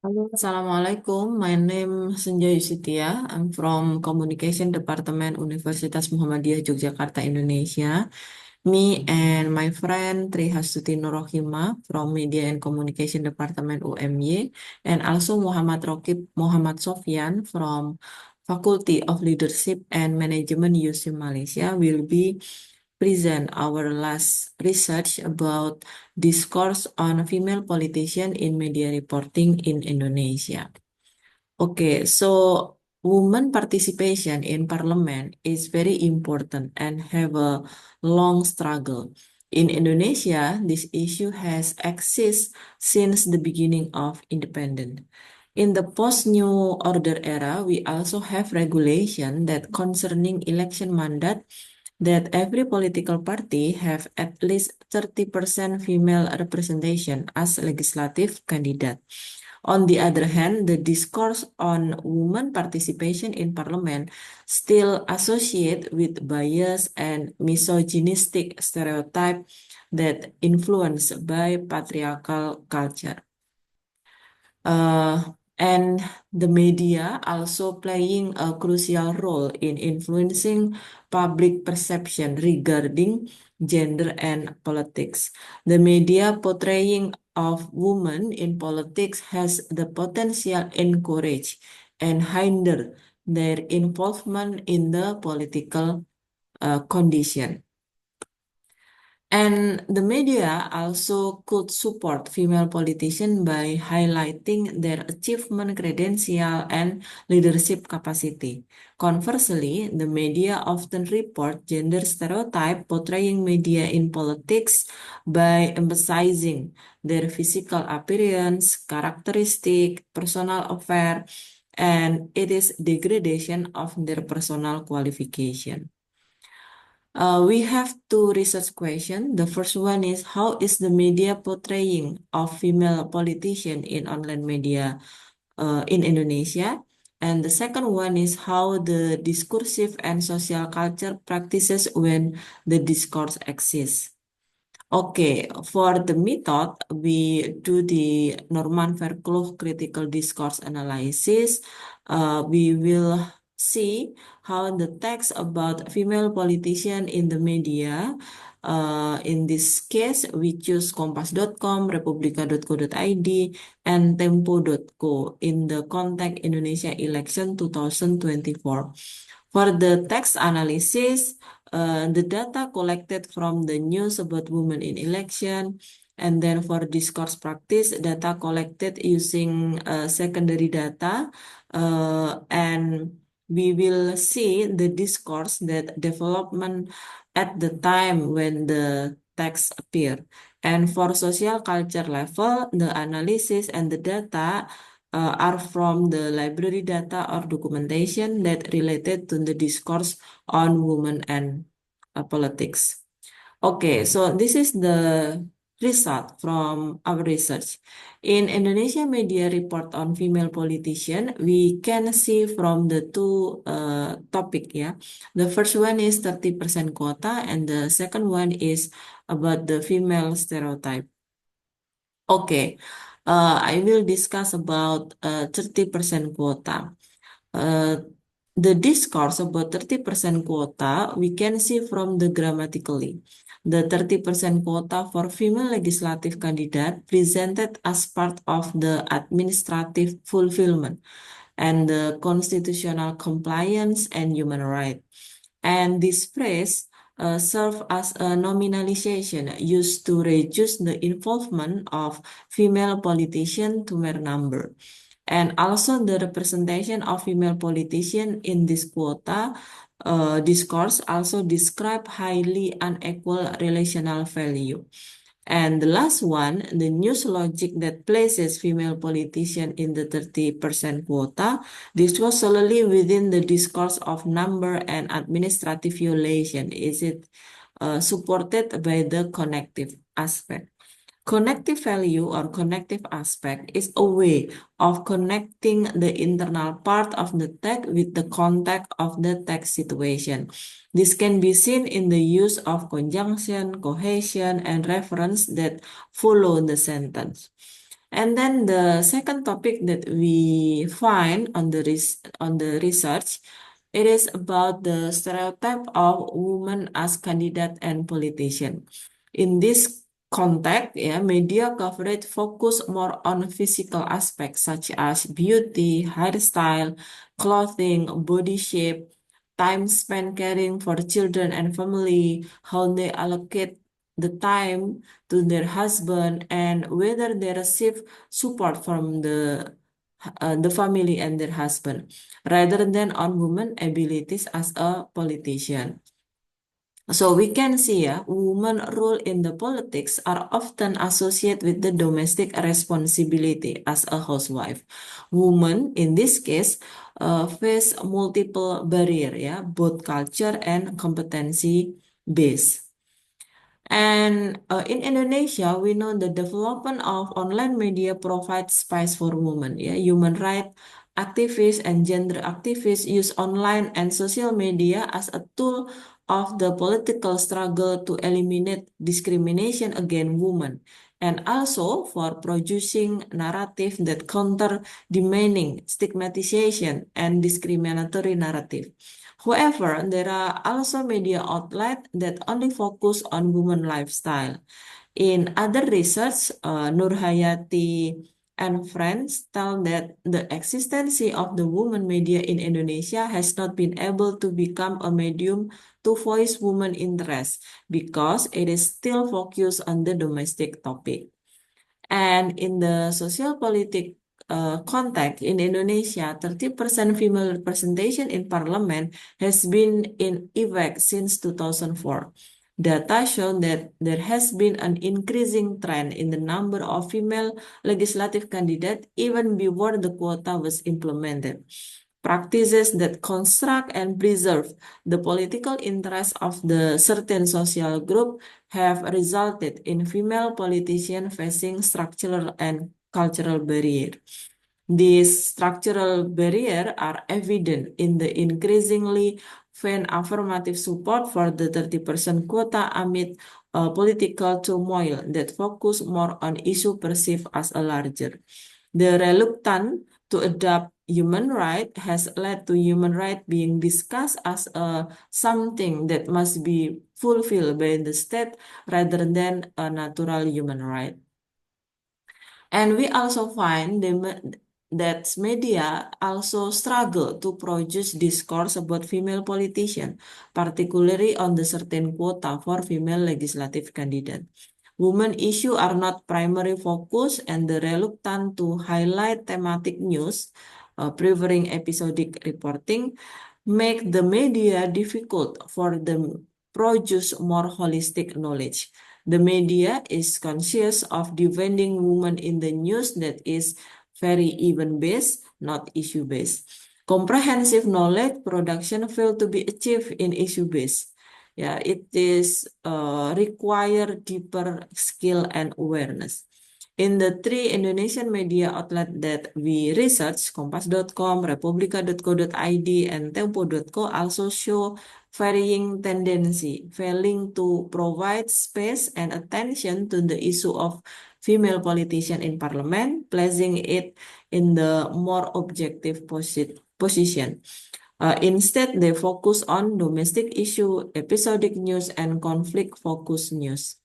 Halo, Assalamualaikum. My name Senja Yusitia. I'm from Communication Department Universitas Muhammadiyah Yogyakarta, Indonesia. Me and my friend Tri Hastuti Nurohima from Media and Communication Department UMY, and also Muhammad Rokib Muhammad Sofyan from Faculty of Leadership and Management USIM Malaysia will be present our last research about discourse on female politician in media reporting in Indonesia. Okay, so women participation in parliament is very important and have a long struggle. In Indonesia, this issue has existed since the beginning of independence. In the post-New Order era, we also have regulation that concerning election mandate that every political party have at least 30% female representation as legislative candidate. On the other hand, the discourse on women participation in parliament still associate with bias and misogynistic stereotype that influenced by patriarchal culture. Uh, and the media also playing a crucial role in influencing public perception regarding gender and politics. The media portraying of women in politics has the potential encourage and hinder their involvement in the political condition. And the media also could support female politicians by highlighting their achievement, credential, and leadership capacity. Conversely, the media often report gender stereotype portraying media in politics by emphasizing their physical appearance, characteristic, personal affair, and it is degradation of their personal qualification. We have two research questions. The first one is how is the media portraying of female politician in online media in Indonesia? And the second one is how the discursive and social culture practices when the discourse exists. Okay, for the method, we do the Norman Verkloog critical discourse analysis. We will see how the text about female politician in the media. In this case, we choose kompas.com, republika.co.id, and tempo.co in the context Indonesia election 2024. For the text analysis, the data collected from the news about women in election, and then for discourse practice, data collected using secondary data, and we will see the discourse that development at the time when the text appear. And for social culture level, the analysis and the data are from the library data or documentation that related to the discourse on women and politics. Okay, so this is the result from our research. In Indonesia media report on female politician, we can see from the two topic, yeah. The first one is 30% quota, and the second one is about the female stereotype. Okay, I will discuss about 30% quota. Uh, the discourse about 30% quota, we can see from the grammatically. The 30% quota for female legislative candidate presented as part of the administrative fulfillment and the constitutional compliance and human rights. And this phrase serve as a nominalization used to reduce the involvement of female politicians to mere number. And also the representation of female politicians in this quota discourse also describe highly unequal relational value. And the last one, the news logic that places female politician in the 30% quota, this was solely within the discourse of number and administrative violation. Is it supported by the connective aspect? Connective value or connective aspect is a way of connecting the internal part of the text with the context of the text situation. This can be seen in the use of conjunction, cohesion, and reference that follow the sentence. And then the second topic that we find on the research, it is about the stereotype of women as candidate and politician. In this context, media coverage focus more on physical aspects such as beauty, hairstyle, clothing, body shape, time spent caring for children and family, how they allocate the time to their husband, and whether they receive support from the family and their husband, rather than on women abilities as a politician. So we can see, women role in the politics are often associated with the domestic responsibility as a housewife. Women, in this case, face multiple barrier, both culture and competency based. And in Indonesia, we know the development of online media provides space for women. Human rights activists and gender activists use online and social media as a tool of the political struggle to eliminate discrimination against women, and also for producing narrative that counter demeaning, stigmatization, and discriminatory narrative. However, there are also media outlets that only focus on women lifestyle. In other research, Nurhayati and friends tell that the existence of the women media in Indonesia has not been able to become a medium to voice women interests because it is still focused on the domestic topic. And in the social politic context in Indonesia, 30% female representation in parliament has been in effect since 2004. Data show that there has been an increasing trend in the number of female legislative candidates even before the quota was implemented. Practices that construct and preserve the political interests of the certain social group have resulted in female politicians facing structural and cultural barriers. These structural barriers are evident in the increasingly faint affirmative support for the 30% quota amid political turmoil that focus more on issues perceived as a larger. The reluctance to adopt human rights has led to human rights being discussed as something that must be fulfilled by the state rather than a natural human right. And we also find that media also struggle to produce discourse about female politicians, particularly on the certain quota for female legislative candidates. Women issues are not primary focus, and the reluctance to highlight thematic news, preferring episodic reporting, make the media difficult for them produce more holistic knowledge. The media is conscious of defending women in the news that is very event-based, not issue-based. Comprehensive knowledge production failed to be achieved in issue-based. It is require deeper skill and awareness. In the three Indonesian media outlets that we researched, Kompas.com, Republika.co.id, and Tempo.co also show varying tendency, failing to provide space and attention to the issue of female politician in parliament, placing it in the more objective position. Instead, they focus on domestic issue, episodic news, and conflict-focused news.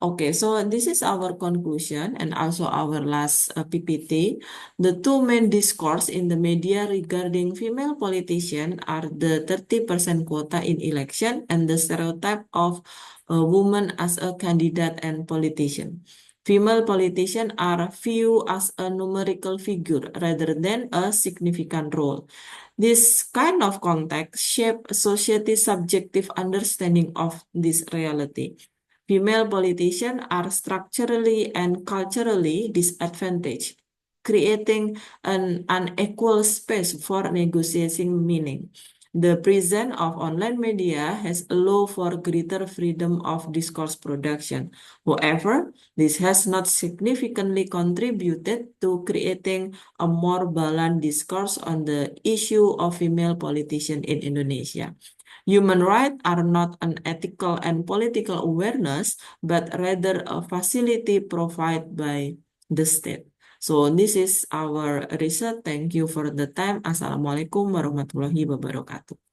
Okay, so this is our conclusion and also our last PPT. The two main discourse in the media regarding female politicians are the 30% quota in election and the stereotype of a woman as a candidate and politician. Female politicians are viewed as a numerical figure rather than a significant role. This kind of context shape society's subjective understanding of this reality. Female politicians are structurally and culturally disadvantaged, creating an unequal space for negotiating meaning. The presence of online media has allowed for greater freedom of discourse production. However, this has not significantly contributed to creating a more balanced discourse on the issue of female politicians in Indonesia. Human rights are not an ethical and political awareness, but rather a facility provided by the state. So this is our research. Thank you for the time. Assalamualaikum warahmatullahi wabarakatuh.